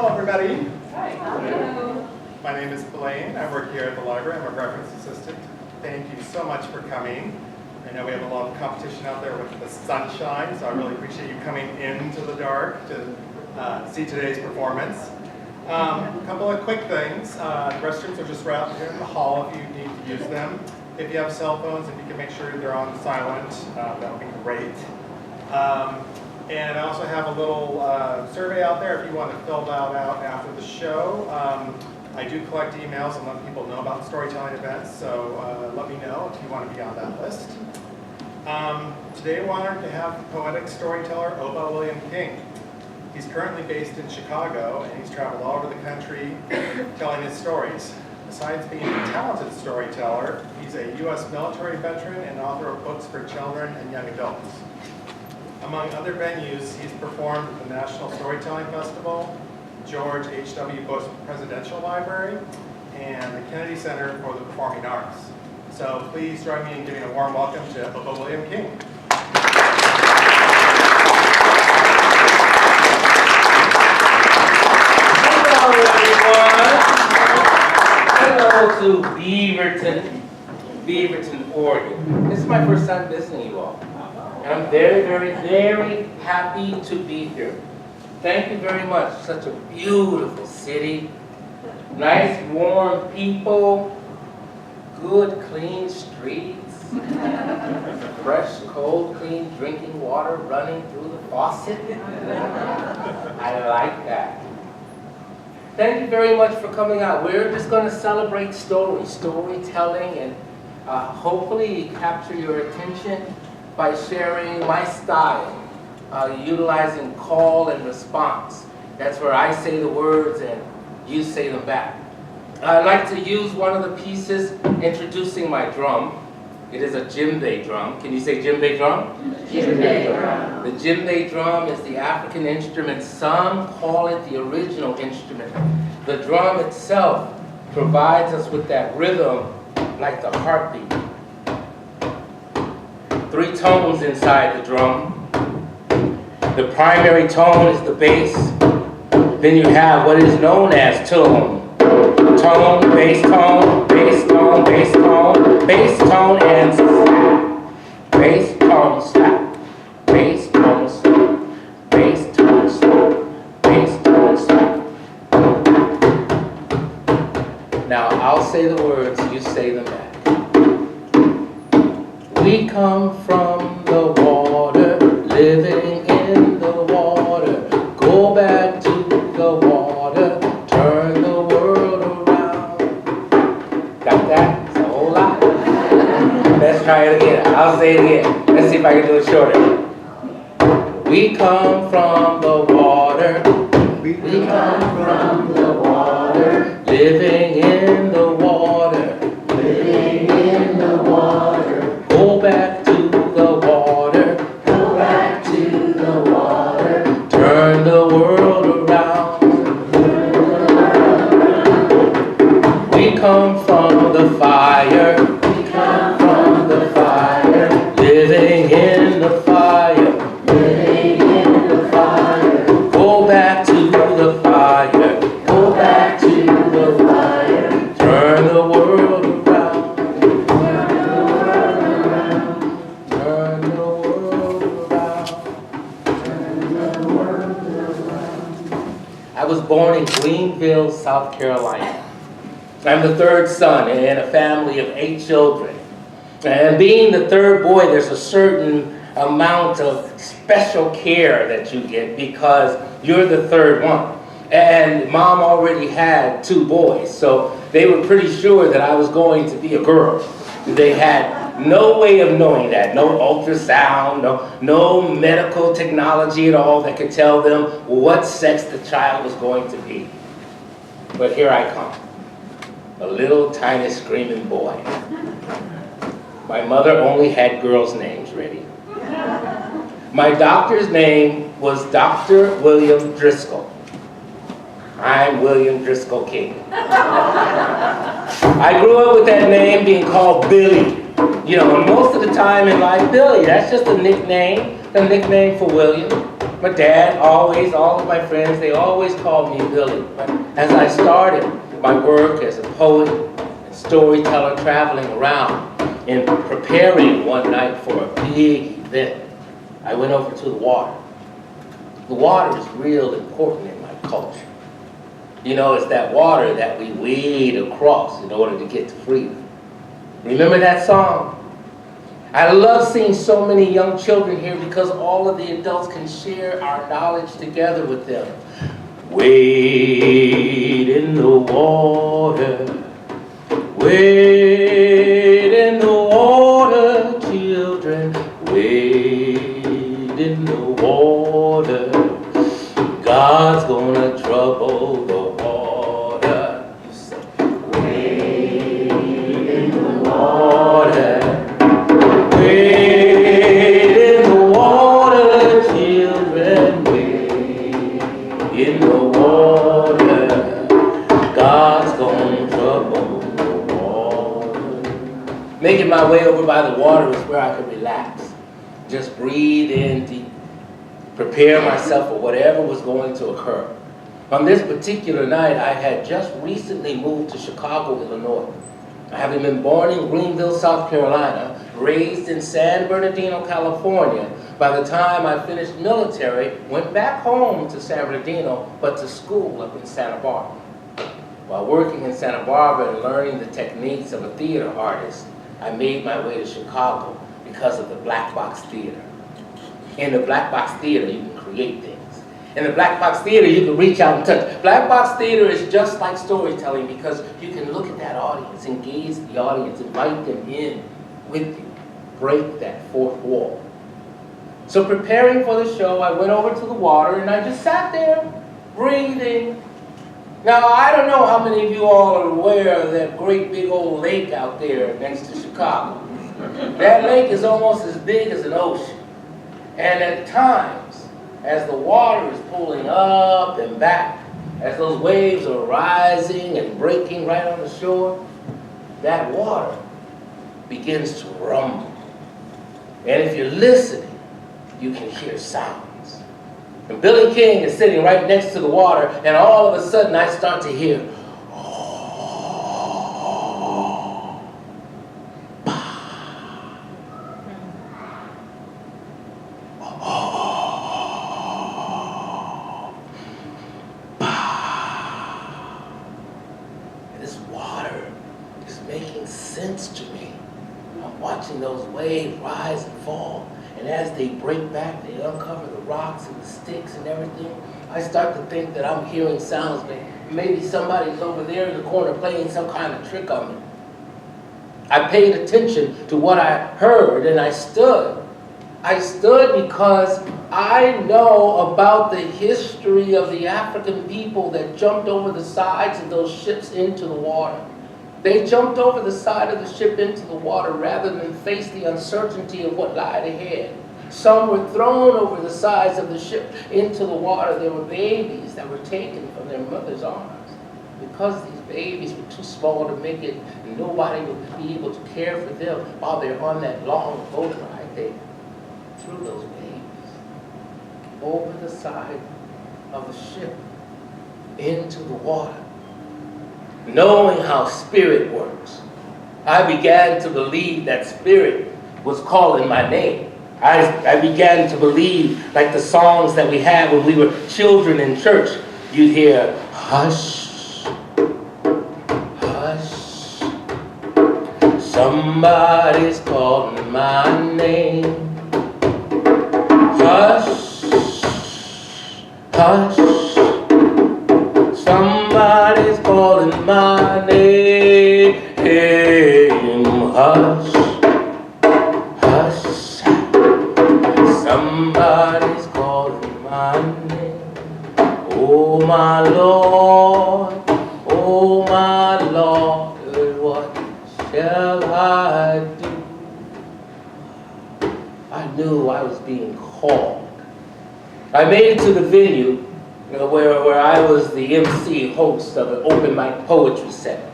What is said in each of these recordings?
Hello, everybody. Hi. Hello. My name is Blaine. I work here at the library. I'm a reference assistant. Thank you so much for coming. I know we have a lot of competition out there with the sunshine, so I really appreciate you coming into the dark to see today's performance. A couple of quick things. The restrooms are just right out here in the hall if you need to use them. If you have cell phones, if you can make sure they're on silent, that would be great. And I also have a little survey out there if you want to fill that out after the show. I do collect emails and let people know about storytelling events, so let me know if you want to be on that list. Today we're honored to have poetic storyteller Oba William King. He's currently based in Chicago, and he's traveled all over the country telling his stories. Besides being a talented storyteller, he's a U.S. military veteran and author of books for children and young adults. Among other venues, he's performed at the National Storytelling Festival, George H.W. Bush Presidential Library, and the Kennedy Center for the Performing Arts. So please join me in giving a warm welcome to Oba William King. Hello to Beaverton, Oregon. This is my first time visiting you all. And I'm very, very, very happy to be here. Thank you very much. Such a beautiful city. Nice, warm people. Good, clean streets. Fresh, cold, clean drinking water running through the faucet. I like that. Thank you very much for coming out. We're just going to celebrate storytelling, and hopefully capture your attention by sharing my style, utilizing call and response. That's where I say the words and you say them back. I like to use one of the pieces introducing my drum. It is a djembe drum. Can you say djembe drum? Djembe drum. The djembe drum is the African instrument. Some call it the original instrument. The drum itself provides us with that rhythm like the heartbeat. 3 tones inside the drum. The primary tone is the bass. Then you have what is known as tone. Tone, bass tone, bass tone, bass tone, bass tone, and slap. Bass tone, slap. Bass tone, slap. Bass tone, slap. Bass tone, slap. Now I'll say the words, you say them back. We come from the water, living in the water. Go back to the water, turn the world around. Got that? It's a whole lot. Let's try it again. I'll say it again. Let's see if I can do it shorter. We come from the water. We come from the water, Living in the water. living in the water. Go back to the water. Go back to the water. Turn the world around. We come from the fire. We come from the fire, Living in the fire. living in the fire. Go back to the fire. Go back to the fire. Turn the world around. Turn the world around. I was born in Greenville, South Carolina. I'm the 3rd son in a family of 8 children. And being the 3rd boy, there's a certain amount of special care that you get because you're the 3rd one. And mom already had 2 boys, so they were pretty sure that I was going to be a girl. They had no way of knowing that, no ultrasound, no medical technology at all that could tell them what sex the child was going to be. But here I come, a little tiny screaming boy. My mother only had girls' names ready. My doctor's name was Dr. William Driscoll. I'm William Driscoll King. I grew up with that name being called Billy. You know, most of the time in life, Billy, that's just a nickname for William. My dad always, all of my friends, they always called me Billy. But as I started my work as a poet and storyteller traveling around and preparing one night for a big event, I went over to the water. The water is real important in my culture. You know, it's that water that we wade across in order to get to freedom. Remember that song? I love seeing so many young children here because all of the adults can share our knowledge together with them. Wade in the water, wade in the water, children, wade in the water. God's gonna trouble the water. You say, wade in the water. Wade in the water, children, wade in the water. God's gonna trouble the water. Making my way over by the water is where I could relax. Just breathe in deep. Prepare myself for whatever was going to occur. On this particular night, I had just recently moved to Chicago, Illinois. Having been born in Greenville, South Carolina, raised in San Bernardino, California, by the time I finished military, went back home to San Bernardino, but to school up in Santa Barbara. While working in Santa Barbara and learning the techniques of a theater artist, I made my way to Chicago because of the Black Box Theater. In the Black Box Theater, you can create things. In the Black Box Theater, you can reach out and touch. Black Box Theater is just like storytelling because you can look at that audience, engage the audience, invite them in with you, break that fourth wall. So preparing for the show, I went over to the water and I just sat there, breathing. Now, I don't know how many of you all are aware of that great big old lake out there next to Chicago. That lake is almost as big as an ocean. And at times, as the water is pulling up and back, as those waves are rising and breaking right on the shore, that water begins to rumble. And if you're listening, you can hear sounds. And Billy King is sitting right next to the water, and all of a sudden I start to hear, sense to me. I'm watching those waves rise and fall, and as they break back, they uncover the rocks and the sticks and everything. I start to think that I'm hearing sounds. Maybe somebody's over there in the corner playing some kind of trick on me. I paid attention to what I heard, and I stood. I stood because I know about the history of the African people that jumped over the sides of those ships into the water. They jumped over the side of the ship into the water rather than face the uncertainty of what lied ahead. Some were thrown over the sides of the ship into the water. There were babies that were taken from their mother's arms. Because these babies were too small to make it, and nobody would be able to care for them while they're on that long boat ride, they threw those babies over the side of the ship into the water. Knowing how spirit works, I began to believe that spirit was calling my name. I began to believe, like the songs that we had when we were children in church, you'd hear, hush, hush, somebody's calling my name. Hush, hush, somebody's calling my name. Hush, hush, somebody's calling my name. Oh my Lord, what shall I do? I knew I was being called. I made it to the venue where I was the MC host of an open mic poetry set.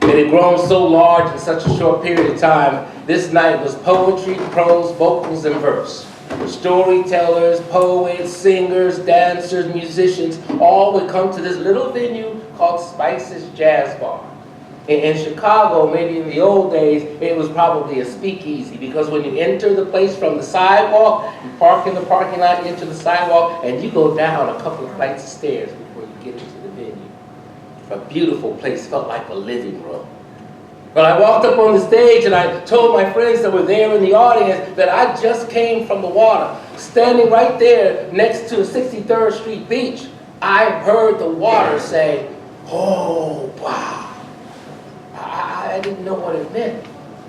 It had grown so large in such a short period of time. This night was poetry, prose, vocals, and verse. Storytellers, poets, singers, dancers, musicians, all would come to this little venue called Spice's Jazz Bar. In Chicago, maybe in the old days, it was probably a speakeasy, because when you enter the place from the sidewalk, you park in the parking lot, enter the sidewalk, and you go down a couple of flights of stairs before you get into the venue. A beautiful place, felt like a living room. But I walked up on the stage and I told my friends that were there in the audience that I just came from the water. Standing right there next to the 63rd Street beach, I heard the water say, "Oh, wow." I didn't know what it meant,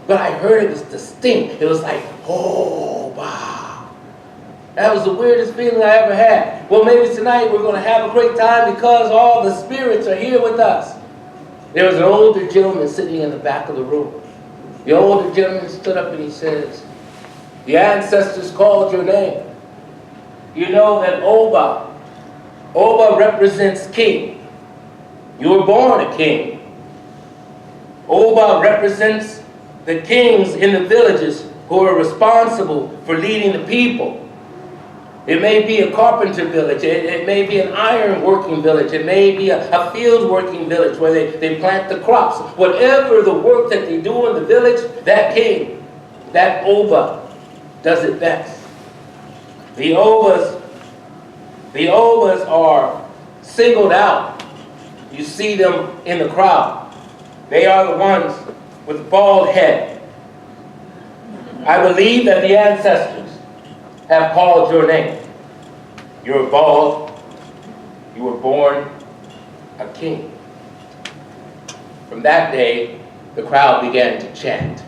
but I heard it was distinct. It was like, "Oh, wow." That was the weirdest feeling I ever had. Well, maybe tonight we're going to have a great time because all the spirits are here with us. There was an older gentleman sitting in the back of the room. The older gentleman stood up and he says, "The ancestors called your name. You know that Oba represents king. You were born a king. Oba represents the kings in the villages who are responsible for leading the people. It may be a carpenter village, it may be an iron working village, it may be a field working village where they plant the crops. Whatever the work that they do in the village, that king, that Oba, does it best. The Obas are singled out. You see them in the crowd. They are the ones with the bald head. I believe that the ancestors have called your name. You were bald. You were born a king." From that day, the crowd began to chant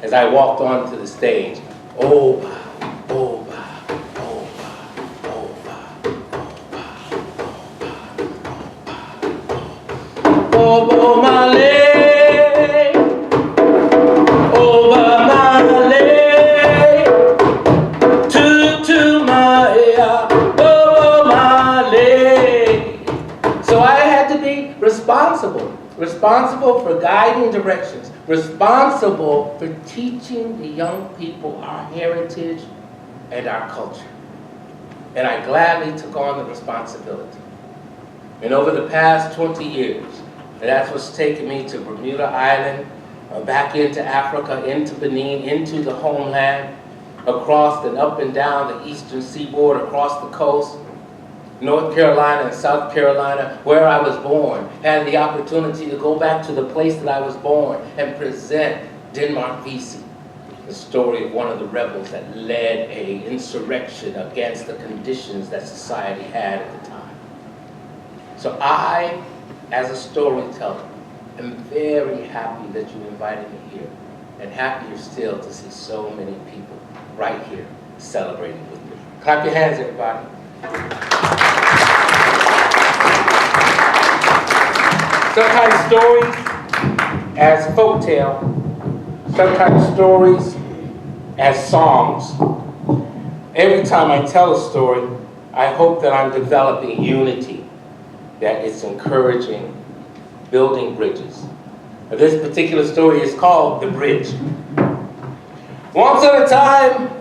as I walked onto the stage. "Oba, Oba, Oba, Oba, Oba, Oba, Oba, Male. Responsible for guiding directions, responsible for teaching the young people our heritage and our culture. And I gladly took on the responsibility. And over the past 20 years, and that's what's taken me to Bermuda Island, back into Africa, into Benin, into the homeland, across and up and down the eastern seaboard, across the coast, North Carolina and South Carolina, where I was born, had the opportunity to go back to the place that I was born and present Denmark Vesey, the story of one of the rebels that led an insurrection against the conditions that society had at the time. So I, as a storyteller, am very happy that you invited me here, and happier still to see so many people right here celebrating with me. Clap your hands, everybody. Sometimes stories as folktale, sometimes stories as songs. Every time I tell a story, I hope that I'm developing unity, that it's encouraging, building bridges. This particular story is called The Bridge. Once on a time,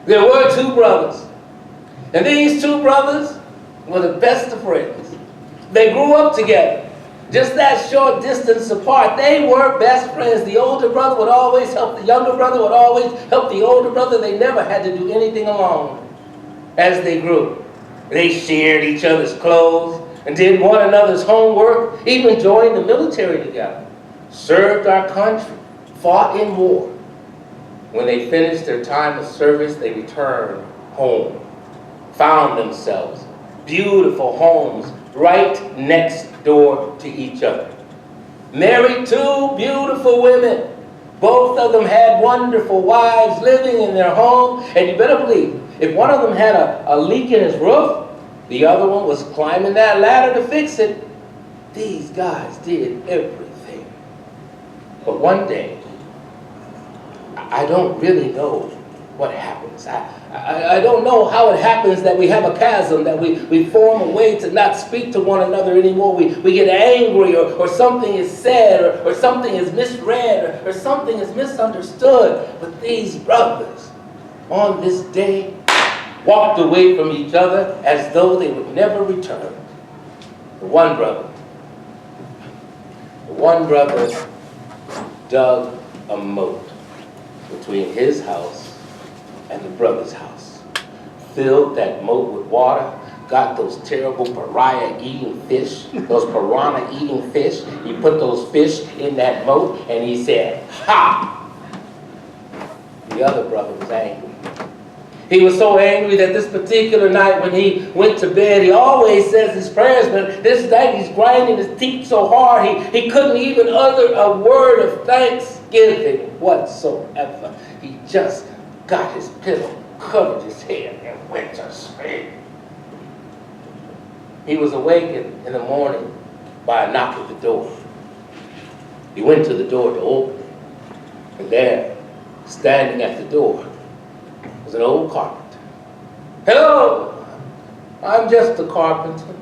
there were two brothers. And these two brothers were the best of friends. They grew up together, just that short distance apart. They were best friends. The older brother would always help the younger brother, would always help the older brother. They never had to do anything alone as they grew. They shared each other's clothes and did one another's homework, even joined the military together, served our country, fought in war. When they finished their time of service, they returned home, found themselves beautiful homes right next door to each other. Married two beautiful women. Both of them had wonderful wives living in their home. And you better believe, if one of them had a leak in his roof, the other one was climbing that ladder to fix it. These guys did everything. But one day, I don't really know what happens. I don't know how it happens that we have a chasm, that we form a way to not speak to one another anymore. We get angry, or something is said, or something is misread, or something is misunderstood. But these brothers, on this day walked away from each other as though they would never return. The one brother dug a moat between his house and the brother's house, filled that moat with water, got those terrible pariah-eating fish, those piranha-eating fish. He put those fish in that moat, and he said, "Ha!" The other brother was angry. He was so angry that this particular night when he went to bed, he always says his prayers, but this night he's grinding his teeth so hard he couldn't even utter a word of thanksgiving whatsoever. He just got his pillow, covered his head, and went to sleep. He was awakened in the morning by a knock at the door. He went to the door to open it, and there, standing at the door, was an old carpenter. "Hello, I'm just a carpenter,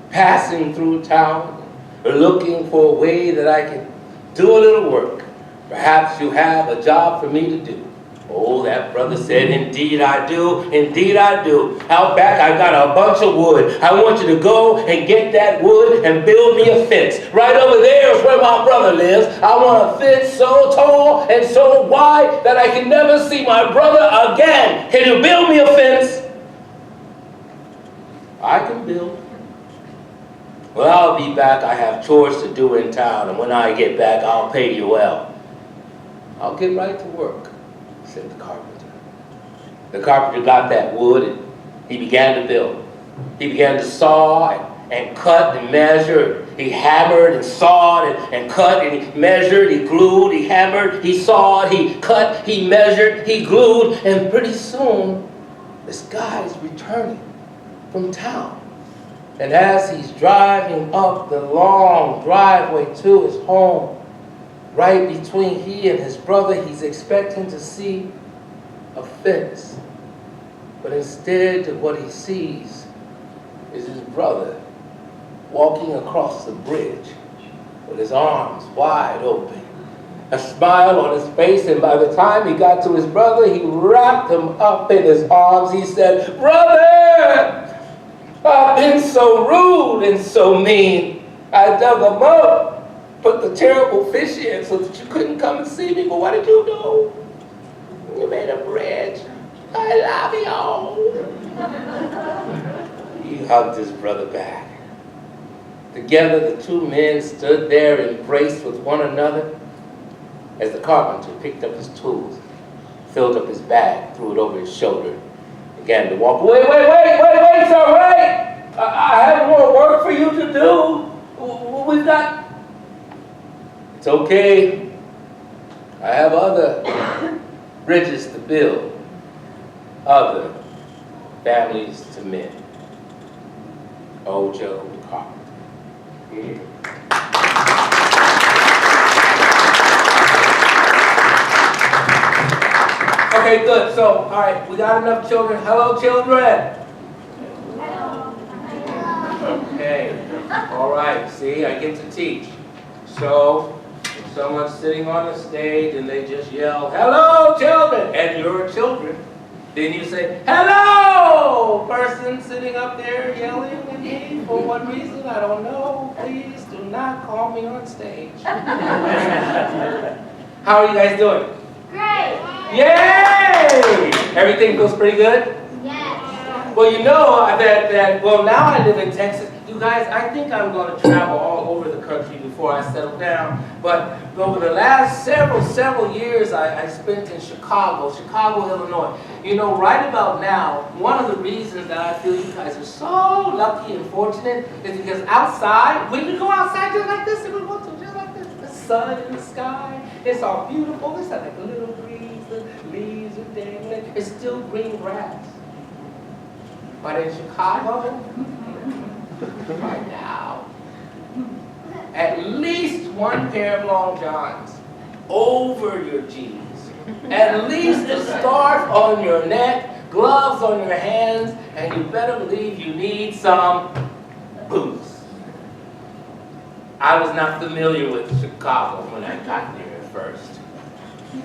passing through town, looking for a way that I can do a little work. Perhaps you have a job for me to do." Oh, that brother said, "Indeed I do, indeed I do. Out back I got a bunch of wood. I want you to go and get that wood and build me a fence. Right over there is where my brother lives. I want a fence so tall and so wide that I can never see my brother again. Can you build me a fence?" "I can build." "Well, I'll be back. I have chores to do in town, and when I get back, I'll pay you well." "I'll get right to work," said the carpenter. The carpenter got that wood and he began to build. He began to saw and cut and measure. He hammered and sawed and cut and he measured, he glued, he hammered, he sawed, he cut, he measured, he glued, and pretty soon this guy is returning from town. And as he's driving up the long driveway to his home, right between he and his brother, he's expecting to see a fence. But instead, what he sees is his brother walking across the bridge with his arms wide open, a smile on his face, and by the time he got to his brother, he wrapped him up in his arms. He said, "Brother, I've been so rude and so mean. I dug a moat, put the terrible fish in so that you couldn't come and see me, but what did you do? You made a bridge. I love you." He hugged his brother back. Together, the two men stood there embraced with one another as the carpenter picked up his tools, filled up his bag, threw it over his shoulder, began to walk. Wait, sir, wait! I have more work for you to do. We've got... It's okay. I have other bridges to build, other families to mend. Old Joe the carpenter. Okay, good. So, all right, we got enough children. Hello, children. Okay. All right. See, I get to teach. So, if someone's sitting on the stage and they just yell, "Hello, children," and you're children, then you say, "Hello, person sitting up there yelling at me for what reason, I don't know. Please do not call me on stage." How are you guys doing? Great! Yay! Everything feels pretty good? Yes! Well, you know well, now I live in Texas. You guys, I think I'm going to travel all over the country before I settle down. But over the last several years, I spent in Chicago, Illinois. You know, right about now, one of the reasons that I feel you guys are so lucky and fortunate is because outside, we can go outside just like this if we want to, just like this. The sun in the sky, it's all beautiful. It's like a little breeze, the leaves are dangling. It's still green grass. But in Chicago, right now, at least one pair of long johns over your jeans, at least a scarf on your neck, gloves on your hands, and you better believe you need some boots. I was not familiar with Chicago when I got there at first.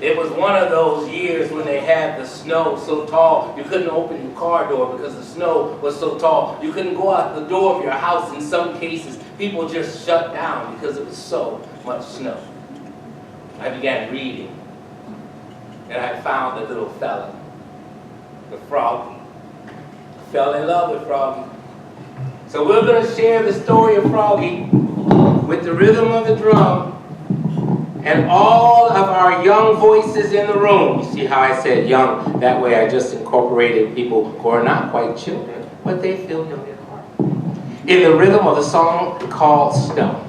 It was one of those years when they had the snow so tall you couldn't open your car door because the snow was so tall. You couldn't go out the door of your house. In some cases, people just shut down because it was so much snow. I began reading, and I found the little fella, the Froggy. Fell in love with Froggy. So we're going to share the story of Froggy with the rhythm of the drum and all of our young voices in the room. You see how I said young? That way I just incorporated people who are not quite children, but they feel young at heart. In the rhythm of the song called Snow.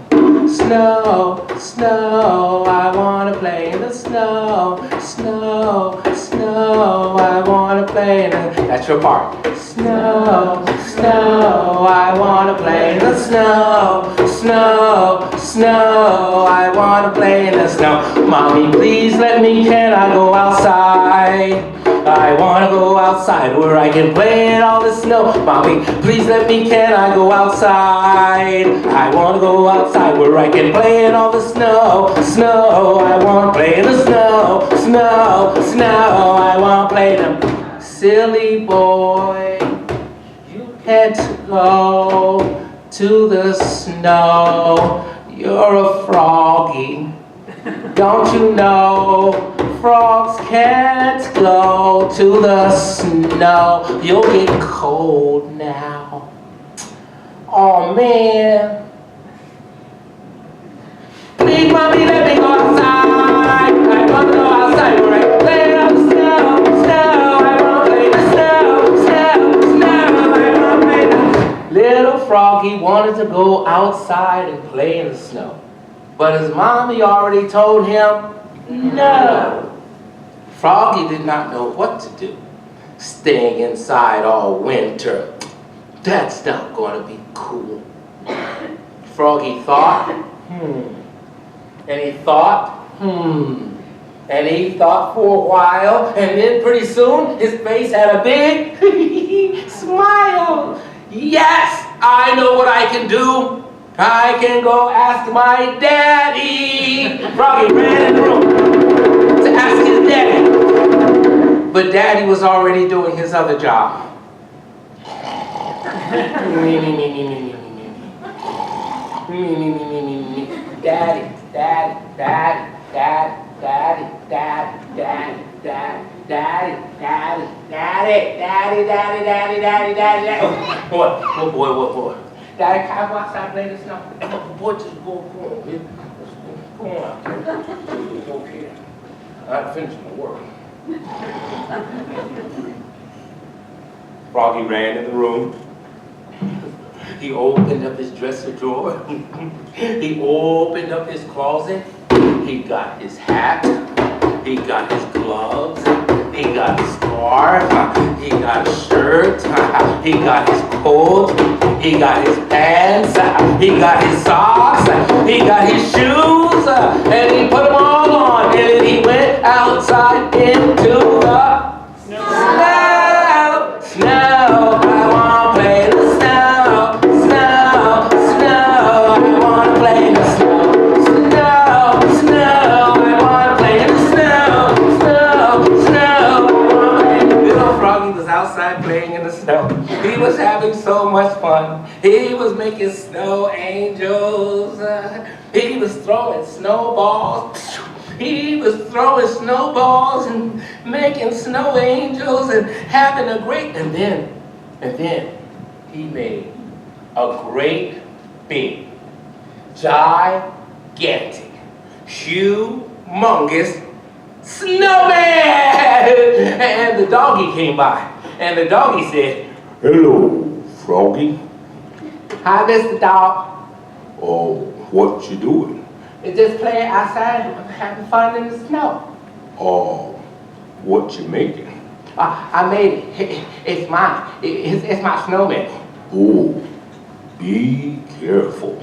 Snow, snow, I want to play in the snow. Snow, snow, I want to play in the... That's your part. Snow, snow, I want to play in the snow. Snow, snow, I want to play in the snow. Mommy, please let me, can I go outside? I want to go outside where I can play in all the snow. Mommy, please let me, can I go outside? I want to go outside where I can play in all the snow. Snow, I want to play in the snow. Snow, snow, I want to play in the... Silly boy, you can't go to the snow. You're a froggy. Don't you know? Frogs can't go to the snow. You'll get cold now. Oh man. Please, mommy, let me go outside. I want to go outside where I can play in the snow. Snow, I want to play in the snow. Snow, snow, I want to play in the... Little Froggy wanted to go outside and play in the snow. But his mommy already told him, no. Froggy did not know what to do. Staying inside all winter, that's not going to be cool. Froggy thought, and he thought, and he thought for a while, and then pretty soon his face had a big smile. Yes, I know what I can do. I can go ask my daddy. Froggy ran in the room to ask his daddy. But daddy was already doing his other job. Daddy, daddy, daddy, daddy, daddy, daddy, daddy, daddy, daddy, daddy, daddy, daddy, daddy, daddy, daddy, daddy. What boy? Daddy, can I go outside and play this now? Boy, just go on, man. Go on out there. Okay. I finished my work. Froggy ran in the room. He opened up his dresser drawer. He opened up his closet. He got his hat. He got his gloves. He got his scarf. He got his shirt. He got his coat. He got his pants. He got his socks. He got his shoes. And he put them all on. And then he went outside into the snow. Snow. I want to play in the snow. Snow. Snow. I want to play in the snow. Snow. Snow. I want to play in the snow. Snow. Snow. Little Froggy was outside playing in the snow. He was having so much fun. He was making snow angels. He was throwing snowballs. He was throwing snowballs and making snow angels and having a great... And then he made a great big, gigantic, humongous snowman! And the doggy came by. And the doggy said, Hello, Froggy. "Hi, Mr. Dog. Oh, what you doing? It's just playing outside, having fun in the snow." Oh, what you making? I made it. It's mine. It's my snowman. Oh, be careful.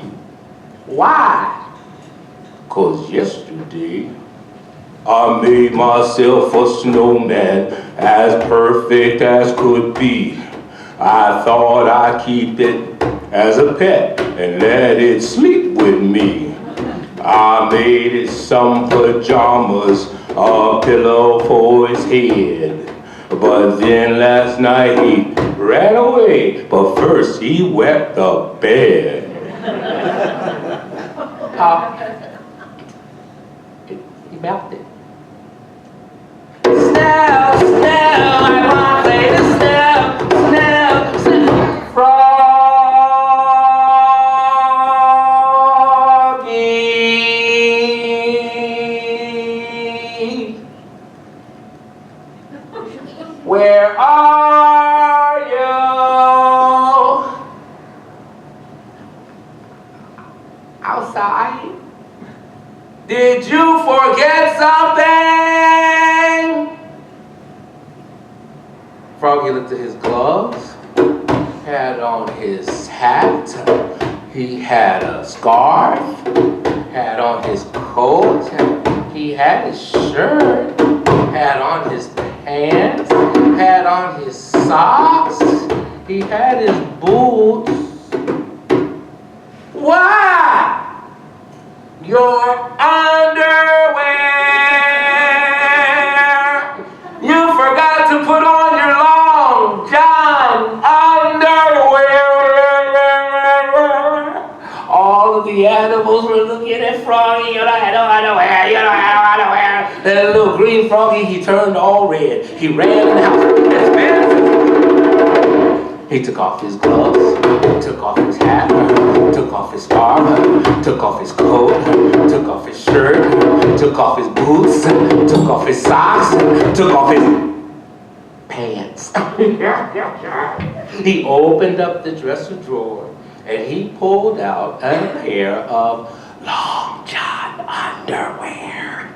Why? 'Cause yesterday I made myself a snowman as perfect as could be. I thought I'd keep it as a pet and let it sleep with me. I made it some pajamas a pillow for his head. But then last night he ran away, but first he wet the bed. He melted. Snell, Snell, I wanna play the Snell, Snell, Snell, Froggy. Where are you? Outside? Did you forget something? Froggy looked at his gloves, had on his hat, he had a scarf, had on his coat, he had his shirt, had on his pants, had on his socks, he had his boots. Why? Your underwear. You forgot to put on your long john underwear. All of the animals were looking at Froggy. You don't have no underwear. You don't have no underwear. That little green Froggy, he turned all red. He ran in the house as fast as he took off his gloves, took off his hat, took off his scarf, took off his coat, took off his shirt, took off his boots, took off his socks, took off his pants. He opened up the dresser drawer and he pulled out a pair of long john underwear.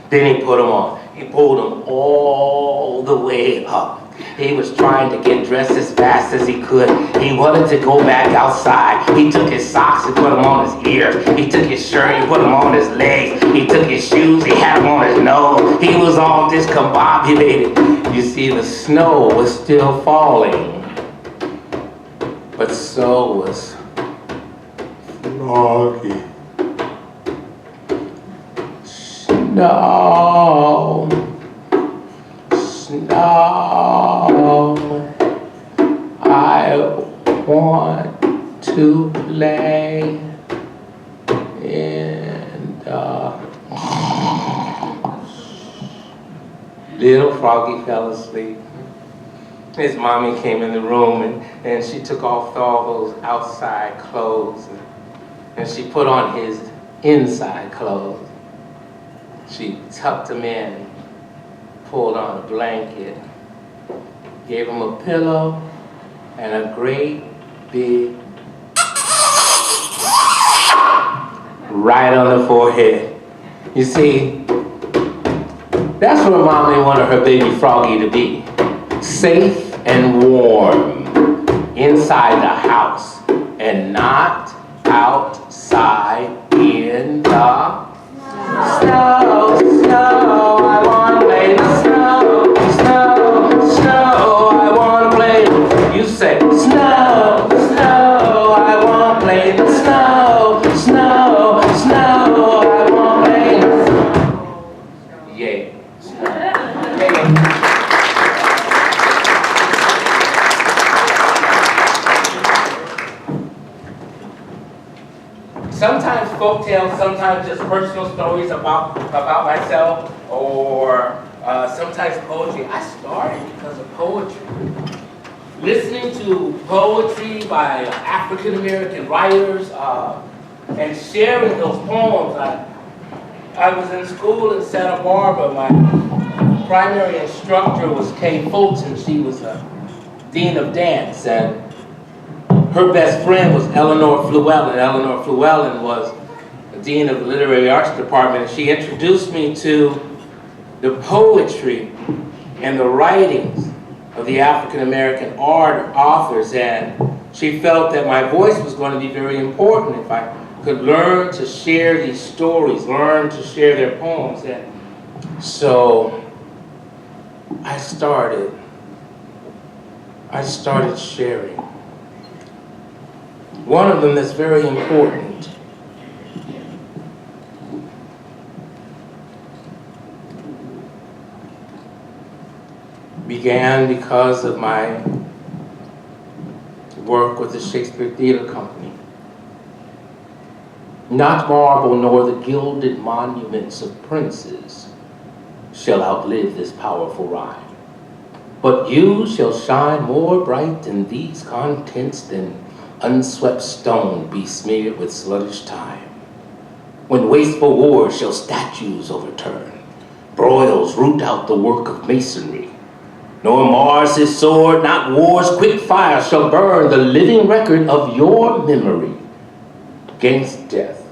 Then he put them on. He pulled them all the way up. He was trying to get dressed as fast as he could. He wanted to go back outside. He took his socks and put them on his ears. He took his shirt, he put them on his legs. He took his shoes, he had them on his nose. He was all discombobulated. You see, the snow was still falling. But so was Froggy. Snow. Snow, I want to play in the... Little Froggy fell asleep. His mommy came in the room and she took off all those outside clothes and she put on his inside clothes. She tucked him in, pulled on a blanket, gave him a pillow and a great big right on the forehead. You see, that's where Mommy wanted her baby Froggy to be. Safe and warm inside the house and not outside in the snow, snow, I wanna play in the snow, snow, snow, I wanna play. You say, snow, snow, I wanna play in the snow, snow, snow, I wanna play. Yeah. Sometimes folktales, sometimes just personal stories about myself, or sometimes poetry. I started because of poetry. Listening to poetry by African American writers and sharing those poems. I was in school in Santa Barbara. My primary instructor was Kay Fulton. She was a dean of dance, and her best friend was Eleanor Fluellen. Eleanor Fluellen was the dean of the literary arts department, and she introduced me to the poetry and the writings of the African American authors, and she felt that my voice was going to be very important if I could learn to share these stories, learn to share their poems. And so I started sharing. One of them that's very important. began because of my work with the Shakespeare Theater Company. Not marble nor the gilded monuments of princes shall outlive this powerful rhyme. But you shall shine more bright in these contents than unswept stone besmeared with sluggish time. When wasteful wars shall statues overturn, broils root out the work of masonry, nor Mars his sword, not war's quick fire shall burn the living record of your memory. Against death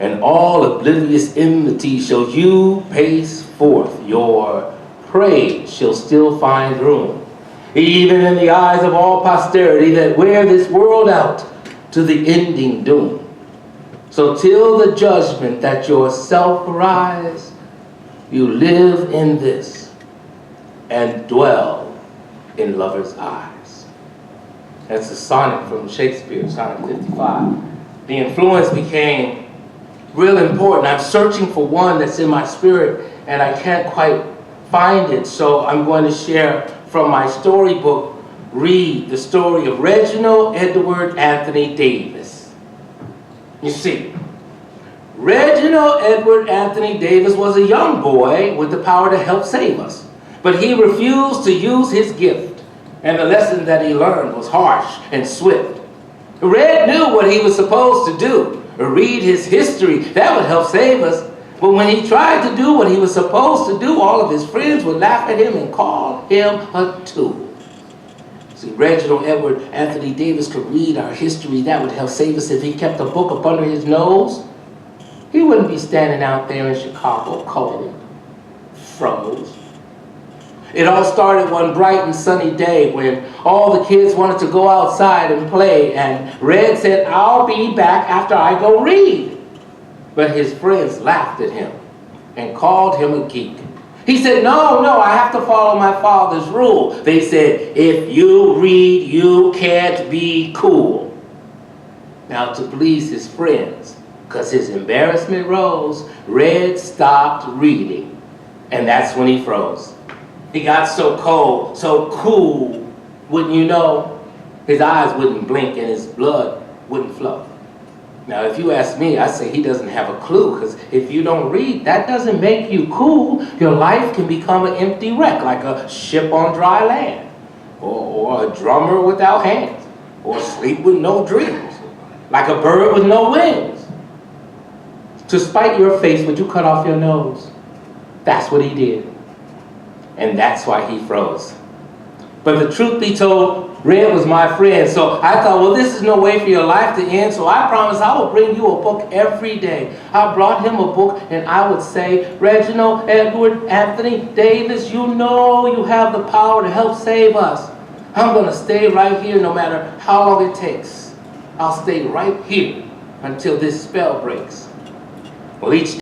and all oblivious enmity shall you pace forth, your praise shall still find room, even in the eyes of all posterity that wear this world out to the ending doom. So till the judgment that yourself arise, you live in this and dwell in lovers' eyes. That's a sonnet from Shakespeare, Sonnet 55. The influence became real important. I'm searching for one that's in my spirit and I can't quite find it, so I'm going to share from my storybook, Read, the story of Reginald Edward Anthony Davis. You see, Reginald Edward Anthony Davis was a young boy with the power to help save us, but he refused to use his gift, and the lesson that he learned was harsh and swift. Red knew what he was supposed to do, read his history, that would help save us. But when he tried to do what he was supposed to do, all of his friends would laugh at him and call him a tool. See, Reginald Edward Anthony Davis could read our history. That would help save us. If he kept a book up under his nose, he wouldn't be standing out there in Chicago cold, froze. It all started one bright and sunny day when all the kids wanted to go outside and play, and Red said, "I'll be back after I go read." But his friends laughed at him and called him a geek. He said, no, I have to follow my father's rule. They said, if you read, you can't be cool. Now, to please his friends, because his embarrassment rose, Red stopped reading, and that's when he froze. He got so cold, so cool, wouldn't you know, his eyes wouldn't blink and his blood wouldn't flow. Now, if you ask me, I say he doesn't have a clue, because if you don't read, that doesn't make you cool. Your life can become an empty wreck, like a ship on dry land, or a drummer without hands, or sleep with no dreams, like a bird with no wings. To spite your face, would you cut off your nose? That's what he did. And that's why he froze. But the truth be told, Red was my friend, so I thought, well, this is no way for your life to end, so I promised I would bring you a book every day. I brought him a book, and I would say, Reginald Edward Anthony Davis, you know you have the power to help save us. I'm going to stay right here no matter how long it takes. I'll stay right here until this spell breaks. Well, each